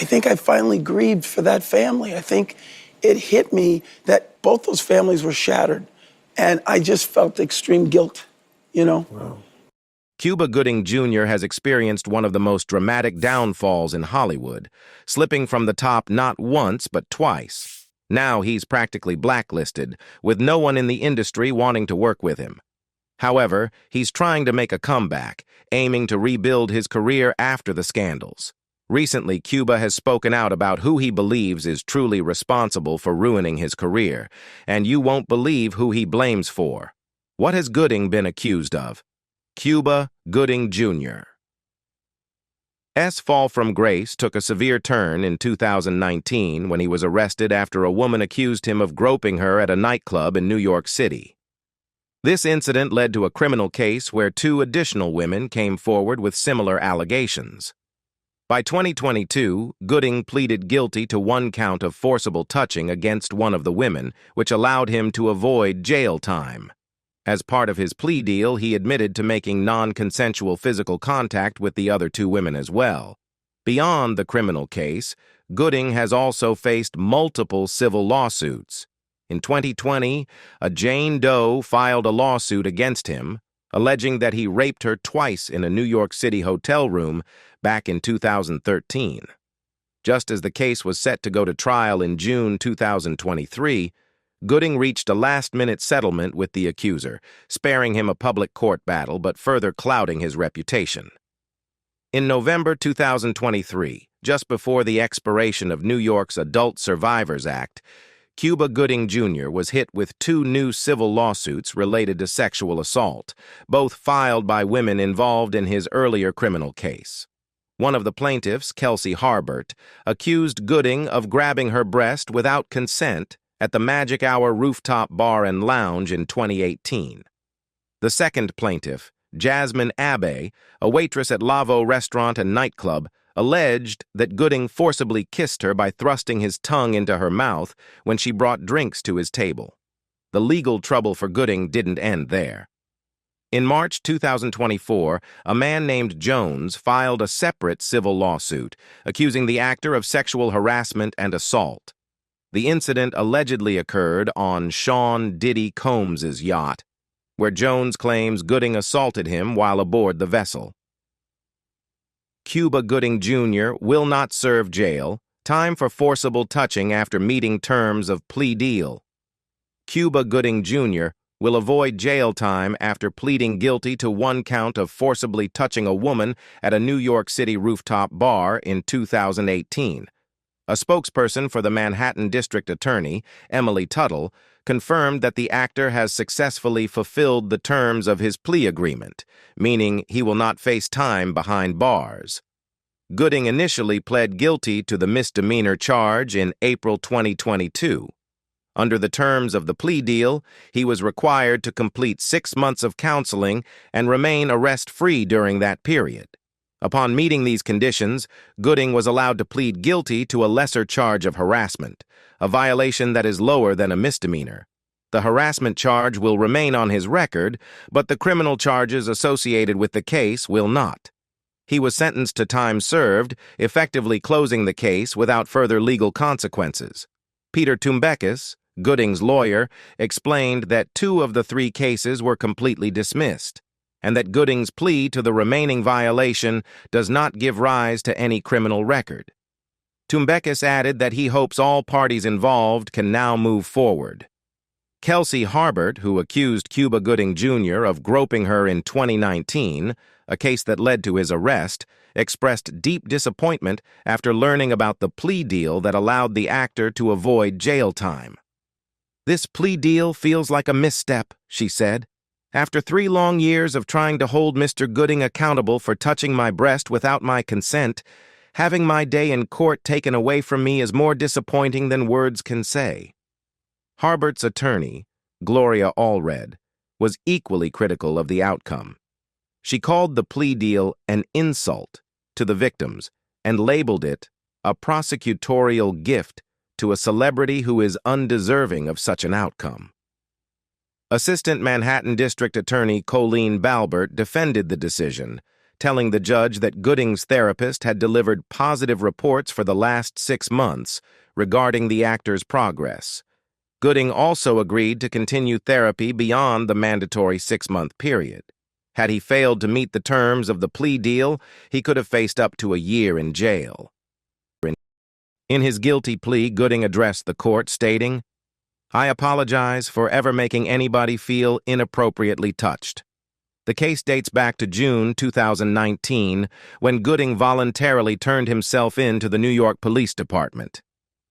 I think I finally grieved for that family. I think it hit me that both those families were shattered. And I just felt extreme guilt, you know? Wow. Cuba Gooding Jr. has experienced one of the most dramatic downfalls in Hollywood, slipping from the top not once but twice. Now he's practically blacklisted, with no one in the industry wanting to work with him. However, he's trying to make a comeback, aiming to rebuild his career after the scandals. Recently, Cuba has spoken out about who he believes is truly responsible for ruining his career, and you won't believe who he blames for. What has Gooding been accused of? Cuba Gooding Jr. S. fall from grace took a severe turn in 2019 when he was arrested after a woman accused him of groping her at a nightclub in New York City. This incident led to a criminal case where 2 additional women came forward with similar allegations. By 2022, Gooding pleaded guilty to 1 count of forcible touching against one of the women, which allowed him to avoid jail time. As part of his plea deal, he admitted to making non-consensual physical contact with the other 2 women as well. Beyond the criminal case, Gooding has also faced multiple civil lawsuits. In 2020, a Jane Doe filed a lawsuit against him, alleging that he raped her twice in a New York City hotel room back in 2013. Just as the case was set to go to trial in June 2023, Gooding reached a last-minute settlement with the accuser, sparing him a public court battle but further clouding his reputation. In November 2023, just before the expiration of New York's Adult Survivors Act, Cuba Gooding Jr. was hit with 2 new civil lawsuits related to sexual assault, both filed by women involved in his earlier criminal case. One of the plaintiffs, Kelsey Harbert, accused Gooding of grabbing her breast without consent at the Magic Hour rooftop bar and lounge in 2018. The second plaintiff, Jasmine Abe, a waitress at Lavo restaurant and nightclub, alleged that Gooding forcibly kissed her by thrusting his tongue into her mouth when she brought drinks to his table. The legal trouble for Gooding didn't end there. In March 2024, a man named Jones filed a separate civil lawsuit, accusing the actor of sexual harassment and assault. The incident allegedly occurred on Sean Diddy Combs' yacht, where Jones claims Gooding assaulted him while aboard the vessel. Cuba Gooding Jr. will not serve jail. Time for forcible touching after meeting terms of plea deal. Cuba Gooding Jr. will avoid jail time after pleading guilty to 1 count of forcibly touching a woman at a New York City rooftop bar in 2018. A spokesperson for the Manhattan District Attorney, Emily Tuttle, confirmed that the actor has successfully fulfilled the terms of his plea agreement, meaning he will not face time behind bars. Gooding initially pled guilty to the misdemeanor charge in April 2022. Under the terms of the plea deal, he was required to complete 6 months of counseling and remain arrest-free during that period. Upon meeting these conditions, Gooding was allowed to plead guilty to a lesser charge of harassment, a violation that is lower than a misdemeanor. The harassment charge will remain on his record, but the criminal charges associated with the case will not. He was sentenced to time served, effectively closing the case without further legal consequences. Peter Tumbekis, Gooding's lawyer, explained that 2 of the 3 cases were completely dismissed, and that Gooding's plea to the remaining violation does not give rise to any criminal record. Tumbekis added that he hopes all parties involved can now move forward. Kelsey Harbert, who accused Cuba Gooding Jr. of groping her in 2019, a case that led to his arrest, expressed deep disappointment after learning about the plea deal that allowed the actor to avoid jail time. "This plea deal feels like a misstep," she said. "After 3 long years of trying to hold Mr. Gooding accountable for touching my breast without my consent, having my day in court taken away from me is more disappointing than words can say." Harbert's attorney, Gloria Allred, was equally critical of the outcome. She called the plea deal an insult to the victims and labeled it a prosecutorial gift to a celebrity who is undeserving of such an outcome. Assistant Manhattan District Attorney Colleen Balbert defended the decision, telling the judge that Gooding's therapist had delivered positive reports for the last 6 months regarding the actor's progress. Gooding also agreed to continue therapy beyond the mandatory 6-month period. Had he failed to meet the terms of the plea deal, he could have faced up to a year in jail. In his guilty plea, Gooding addressed the court, stating, "I apologize for ever making anybody feel inappropriately touched." The case dates back to June 2019, when Gooding voluntarily turned himself in to the New York Police Department.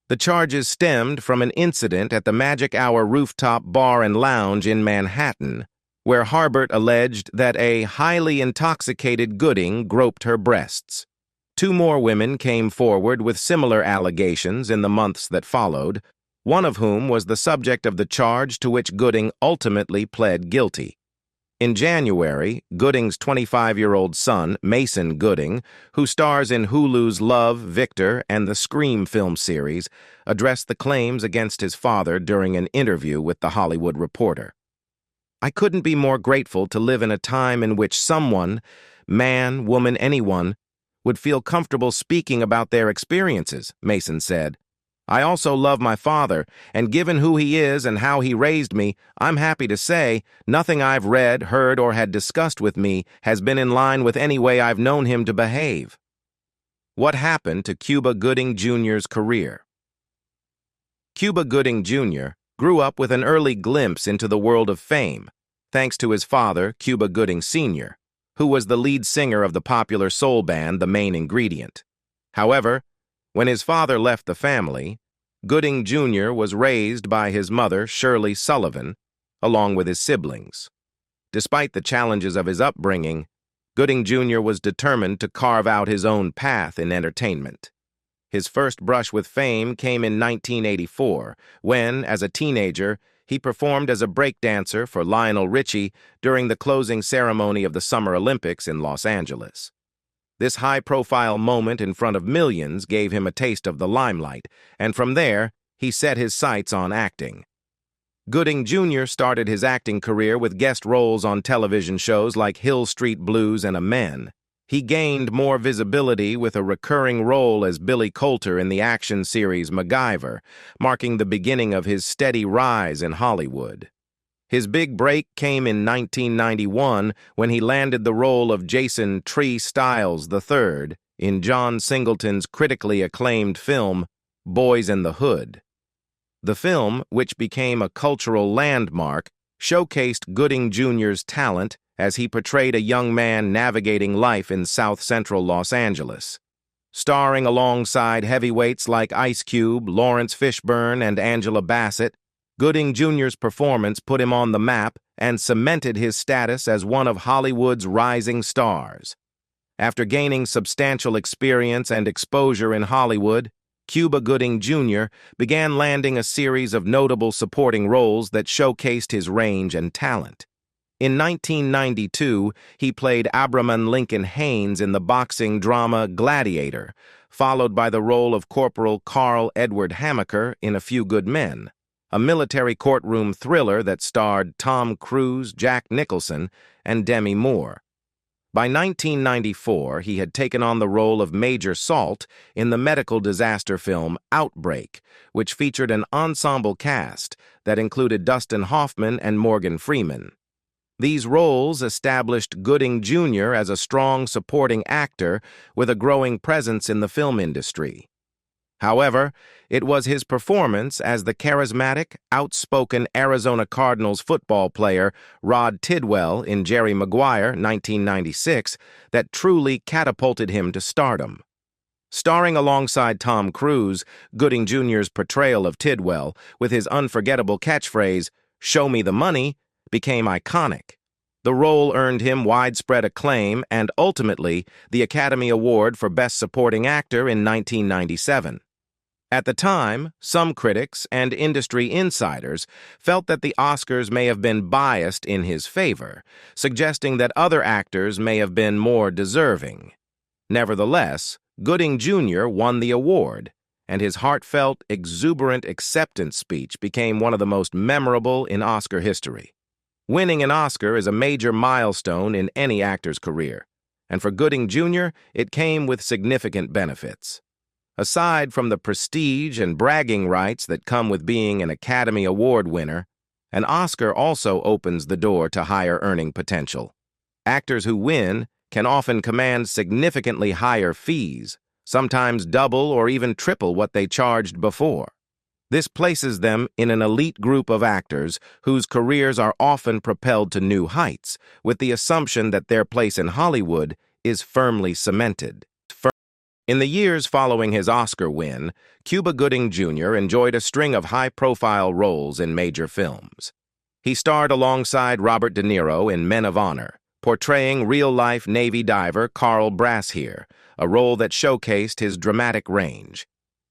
The charges stemmed from an incident at the Magic Hour rooftop bar and lounge in Manhattan, where Harbert alleged that a highly intoxicated Gooding groped her breasts. 2 more women came forward with similar allegations in the months that followed, one of whom was the subject of the charge to which Gooding ultimately pled guilty. In January, Gooding's 25-year-old son, Mason Gooding, who stars in Hulu's Love, Victor, and the Scream film series, addressed the claims against his father during an interview with The Hollywood Reporter. "I couldn't be more grateful to live in a time in which someone, man, woman, anyone, would feel comfortable speaking about their experiences," Mason said. "I also love my father, and given who he is and how he raised me, I'm happy to say nothing I've read, heard, or had discussed with me has been in line with any way I've known him to behave." What happened to Cuba Gooding Jr.'s career? Cuba Gooding Jr. grew up with an early glimpse into the world of fame, thanks to his father, Cuba Gooding Sr., who was the lead singer of the popular soul band The Main Ingredient. However, when his father left the family, Gooding Jr. was raised by his mother, Shirley Sullivan, along with his siblings. Despite the challenges of his upbringing, Gooding Jr. was determined to carve out his own path in entertainment. His first brush with fame came in 1984, when, as a teenager, he performed as a breakdancer for Lionel Richie during the closing ceremony of the Summer Olympics in Los Angeles. This high-profile moment in front of millions gave him a taste of the limelight, and from there, he set his sights on acting. Gooding Jr. started his acting career with guest roles on television shows like Hill Street Blues and Amen. He gained more visibility with a recurring role as Billy Coulter in the action series MacGyver, marking the beginning of his steady rise in Hollywood. His big break came in 1991 when he landed the role of Jason Tree Styles III in John Singleton's critically acclaimed film, Boys in the Hood. The film, which became a cultural landmark, showcased Gooding Jr.'s talent as he portrayed a young man navigating life in south-central Los Angeles. Starring alongside heavyweights like Ice Cube, Lawrence Fishburne, and Angela Bassett, Gooding Jr.'s performance put him on the map and cemented his status as one of Hollywood's rising stars. After gaining substantial experience and exposure in Hollywood, Cuba Gooding Jr. began landing a series of notable supporting roles that showcased his range and talent. In 1992, he played Abraman Lincoln Haynes in the boxing drama Gladiator, followed by the role of Corporal Carl Edward Hammaker in A Few Good Men, a military courtroom thriller that starred Tom Cruise, Jack Nicholson, and Demi Moore. By 1994, he had taken on the role of Major Salt in the medical disaster film Outbreak, which featured an ensemble cast that included Dustin Hoffman and Morgan Freeman. These roles established Gooding Jr. as a strong supporting actor with a growing presence in the film industry. However, it was his performance as the charismatic, outspoken Arizona Cardinals football player Rod Tidwell in Jerry Maguire, 1996, that truly catapulted him to stardom. Starring alongside Tom Cruise, Gooding Jr.'s portrayal of Tidwell, with his unforgettable catchphrase, "Show me the money," became iconic. The role earned him widespread acclaim and, ultimately, the Academy Award for Best Supporting Actor in 1997. At the time, some critics and industry insiders felt that the Oscars may have been biased in his favor, suggesting that other actors may have been more deserving. Nevertheless, Gooding Jr. won the award, and his heartfelt, exuberant acceptance speech became one of the most memorable in Oscar history. Winning an Oscar is a major milestone in any actor's career, and for Gooding Jr., it came with significant benefits. Aside from the prestige and bragging rights that come with being an Academy Award winner, an Oscar also opens the door to higher earning potential. Actors who win can often command significantly higher fees, sometimes double or even triple what they charged before. This places them in an elite group of actors whose careers are often propelled to new heights, with the assumption that their place in Hollywood is firmly cemented. In the years following his Oscar win, Cuba Gooding Jr. enjoyed a string of high-profile roles in major films. He starred alongside Robert De Niro in Men of Honor, portraying real-life Navy diver Carl Brashear, a role that showcased his dramatic range.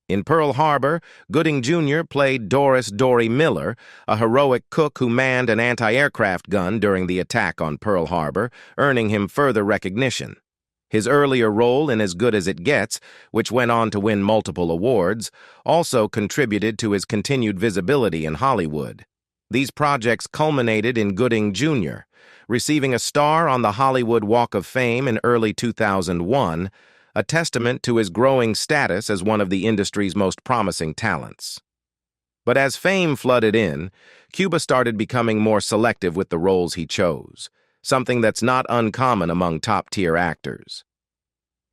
In Pearl Harbor, Gooding Jr. played Doris Dory Miller, a heroic cook who manned an anti-aircraft gun during the attack on Pearl Harbor, earning him further recognition. His earlier role in As Good as It Gets, which went on to win multiple awards, also contributed to his continued visibility in Hollywood. These projects culminated in Gooding Jr. receiving a star on the Hollywood Walk of Fame in early 2001, a testament to his growing status as one of the industry's most promising talents. But as fame flooded in, Cuba started becoming more selective with the roles he chose, something that's not uncommon among top-tier actors.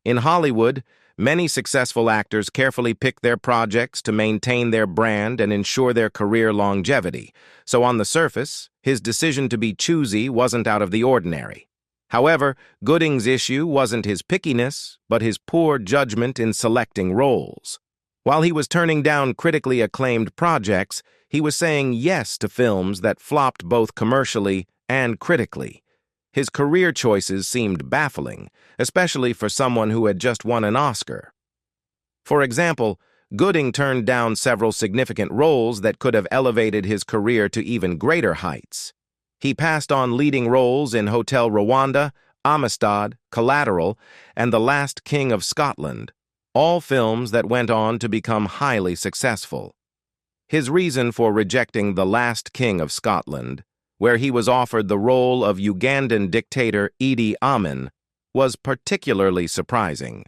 In Hollywood, many successful actors carefully pick their projects to maintain their brand and ensure their career longevity, so on the surface, his decision to be choosy wasn't out of the ordinary. However, Gooding's issue wasn't his pickiness, but his poor judgment in selecting roles. While he was turning down critically acclaimed projects, he was saying yes to films that flopped both commercially and critically. His career choices seemed baffling, especially for someone who had just won an Oscar. For example, Gooding turned down several significant roles that could have elevated his career to even greater heights. He passed on leading roles in Hotel Rwanda, Amistad, Collateral, and The Last King of Scotland, all films that went on to become highly successful. His reason for rejecting The Last King of Scotland, where he was offered the role of Ugandan dictator Idi Amin, was particularly surprising.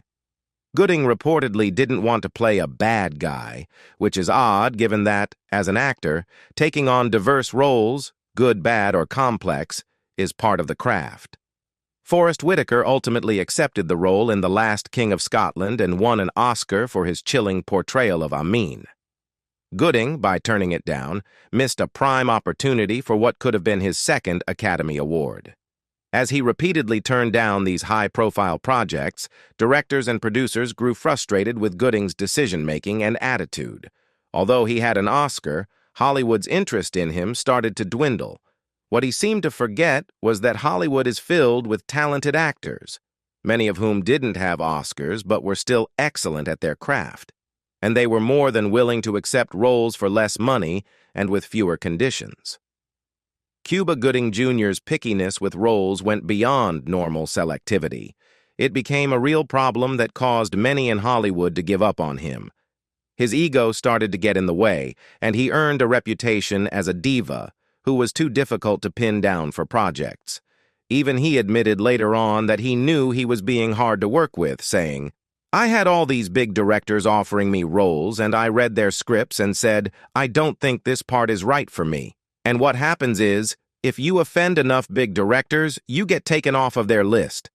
Gooding reportedly didn't want to play a bad guy, which is odd given that, as an actor, taking on diverse roles, good, bad, or complex, is part of the craft. Forrest Whitaker ultimately accepted the role in The Last King of Scotland and won an Oscar for his chilling portrayal of Amin. Gooding, by turning it down, missed a prime opportunity for what could have been his second Academy Award. As he repeatedly turned down these high-profile projects, directors and producers grew frustrated with Gooding's decision-making and attitude. Although he had an Oscar, Hollywood's interest in him started to dwindle. What he seemed to forget was that Hollywood is filled with talented actors, many of whom didn't have Oscars but were still excellent at their craft, and they were more than willing to accept roles for less money and with fewer conditions. Cuba Gooding Jr.'s pickiness with roles went beyond normal selectivity. It became a real problem that caused many in Hollywood to give up on him. His ego started to get in the way, and he earned a reputation as a diva who was too difficult to pin down for projects. Even he admitted later on that he knew he was being hard to work with, saying, "I had all these big directors offering me roles, and I read their scripts and said, I don't think this part is right for me. And what happens is, if you offend enough big directors, you get taken off of their list."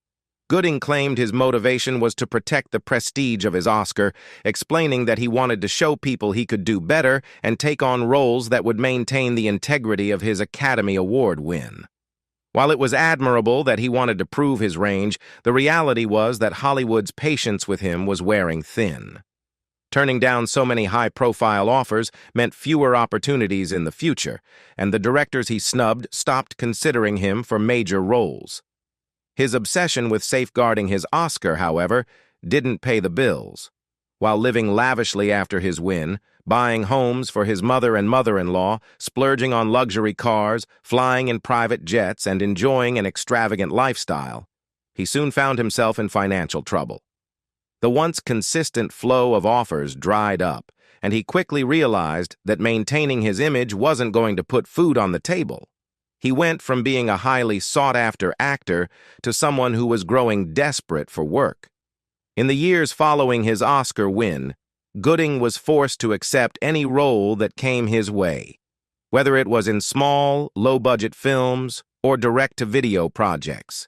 Gooding claimed his motivation was to protect the prestige of his Oscar, explaining that he wanted to show people he could do better and take on roles that would maintain the integrity of his Academy Award win. While it was admirable that he wanted to prove his range, the reality was that Hollywood's patience with him was wearing thin. Turning down so many high-profile offers meant fewer opportunities in the future, and the directors he snubbed stopped considering him for major roles. His obsession with safeguarding his Oscar, however, didn't pay the bills. While living lavishly after his win, buying homes for his mother and mother-in-law, splurging on luxury cars, flying in private jets, and enjoying an extravagant lifestyle, he soon found himself in financial trouble. The once consistent flow of offers dried up, and he quickly realized that maintaining his image wasn't going to put food on the table. He went from being a highly sought-after actor to someone who was growing desperate for work. In the years following his Oscar win, Gooding was forced to accept any role that came his way, whether it was in small, low-budget films or direct-to-video projects.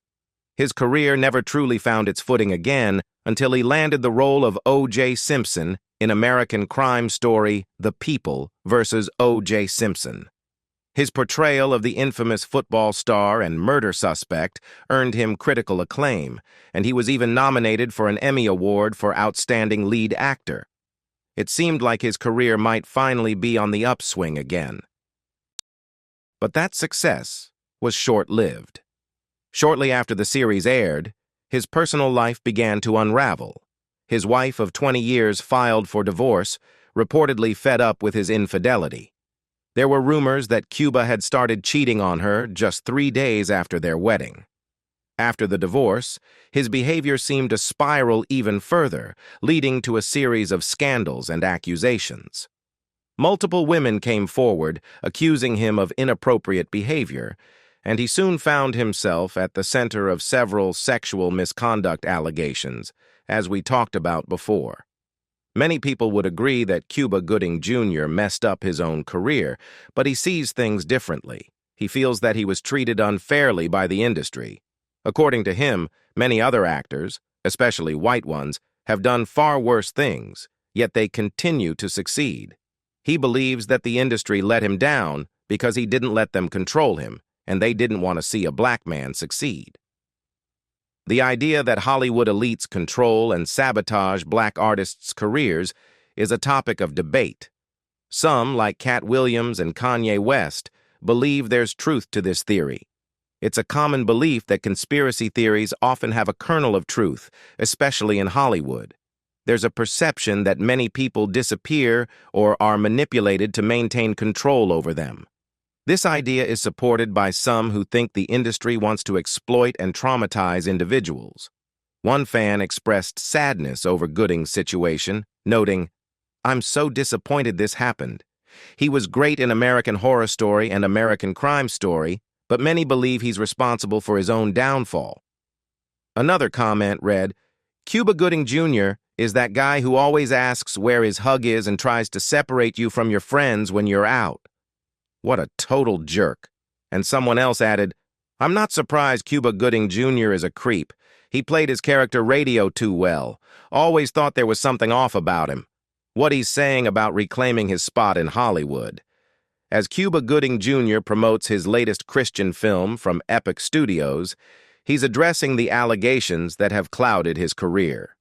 His career never truly found its footing again until he landed the role of O.J. Simpson in American crime story The People vs. O.J. Simpson. His portrayal of the infamous football star and murder suspect earned him critical acclaim, and he was even nominated for an Emmy Award for Outstanding Lead Actor. It seemed like his career might finally be on the upswing again. But that success was short-lived. Shortly after the series aired, his personal life began to unravel. His wife of 20 years filed for divorce, reportedly fed up with his infidelity. There were rumors that Cuba had started cheating on her just 3 days after their wedding. After the divorce, his behavior seemed to spiral even further, leading to a series of scandals and accusations. Multiple women came forward, accusing him of inappropriate behavior, and he soon found himself at the center of several sexual misconduct allegations, as we talked about before. Many people would agree that Cuba Gooding Jr. messed up his own career, but he sees things differently. He feels that he was treated unfairly by the industry. According to him, many other actors, especially white ones, have done far worse things, yet they continue to succeed. He believes that the industry let him down because he didn't let them control him, and they didn't want to see a black man succeed. The idea that Hollywood elites control and sabotage black artists' careers is a topic of debate. Some, like Cat Williams and Kanye West, believe there's truth to this theory. It's a common belief that conspiracy theories often have a kernel of truth, especially in Hollywood. There's a perception that many people disappear or are manipulated to maintain control over them. This idea is supported by some who think the industry wants to exploit and traumatize individuals. One fan expressed sadness over Gooding's situation, noting, "I'm so disappointed this happened. He was great in American Horror Story and American Crime Story, but many believe he's responsible for his own downfall." Another comment read, "Cuba Gooding Jr. is that guy who always asks where his hug is and tries to separate you from your friends when you're out. What a total jerk." And someone else added, "I'm not surprised Cuba Gooding Jr. is a creep. He played his character Radio too well. Always thought there was something off about him. What he's saying about reclaiming his spot in Hollywood." As Cuba Gooding Jr. promotes his latest Christian film from Epic Studios, he's addressing the allegations that have clouded his career.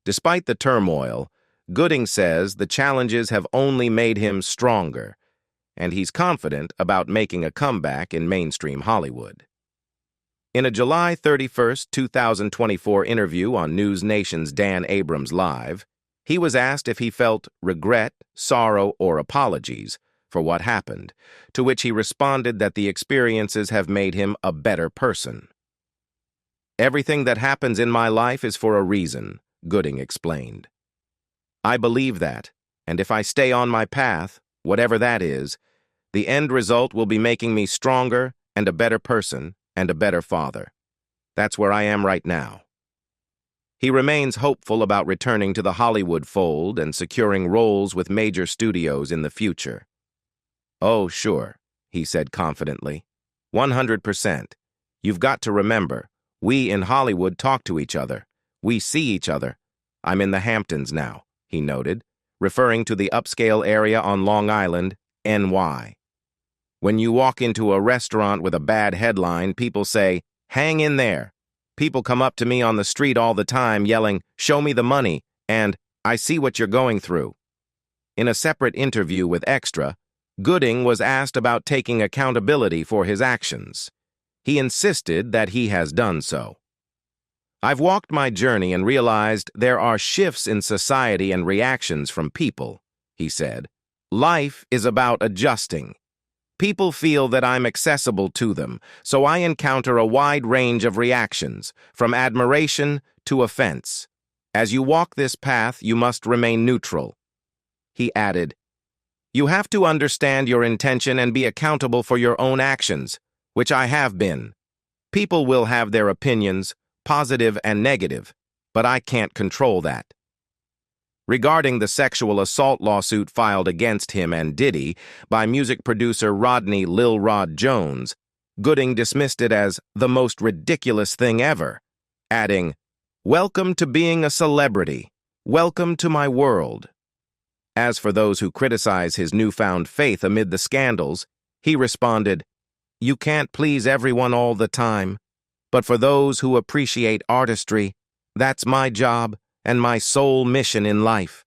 Despite the turmoil, Gooding says the challenges have only made him stronger, and he's confident about making a comeback in mainstream Hollywood. In a July 31, 2024 interview on News Nation's Dan Abrams Live, he was asked if he felt regret, sorrow, or apologies for what happened, to which he responded that the experiences have made him a better person. "Everything that happens in my life is for a reason," Gooding explained. "I believe that, and if I stay on my path, whatever that is, the end result will be making me stronger and a better person and a better father. That's where I am right now." He remains hopeful about returning to the Hollywood fold and securing roles with major studios in the future. "Oh, sure," he said confidently. 100%. You've got to remember, we in Hollywood talk to each other. We see each other. I'm in the Hamptons now," he noted, referring to the upscale area on Long Island, NY. "When you walk into a restaurant with a bad headline, people say, 'Hang in there.' People come up to me on the street all the time yelling, 'Show me the money,' and 'I see what you're going through.'" In a separate interview with Extra, Gooding was asked about taking accountability for his actions. He insisted that he has done so. "I've walked my journey and realized there are shifts in society and reactions from people," he said. "Life is about adjusting. People feel that I'm accessible to them, so I encounter a wide range of reactions, from admiration to offense. As you walk this path, you must remain neutral." He added, "You have to understand your intention and be accountable for your own actions. which I have been. People will have their opinions, positive and negative, but I can't control that. Regarding the sexual assault lawsuit filed against him and Diddy by music producer Rodney Lil Rod Jones, Gooding dismissed it as the most ridiculous thing ever, adding, "Welcome to being a celebrity. Welcome to my world." As for those who criticize his newfound faith amid the scandals, he responded, "You can't please everyone all the time, but for those who appreciate artistry, that's my job and my sole mission in life."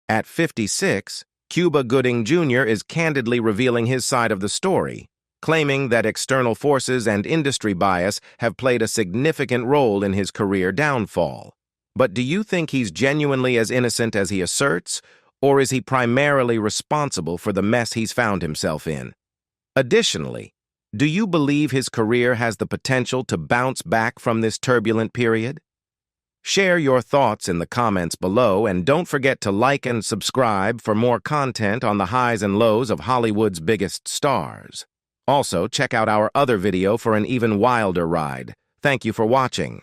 At 56, Cuba Gooding Jr. is candidly revealing his side of the story, claiming that external forces and industry bias have played a significant role in his career downfall. But do you think he's genuinely as innocent as he asserts, or is he primarily responsible for the mess he's found himself in? Additionally, do you believe his career has the potential to bounce back from this turbulent period? Share your thoughts in the comments below, and don't forget to like and subscribe for more content on the highs and lows of Hollywood's biggest stars. Also, check out our other video for an even wilder ride. Thank you for watching.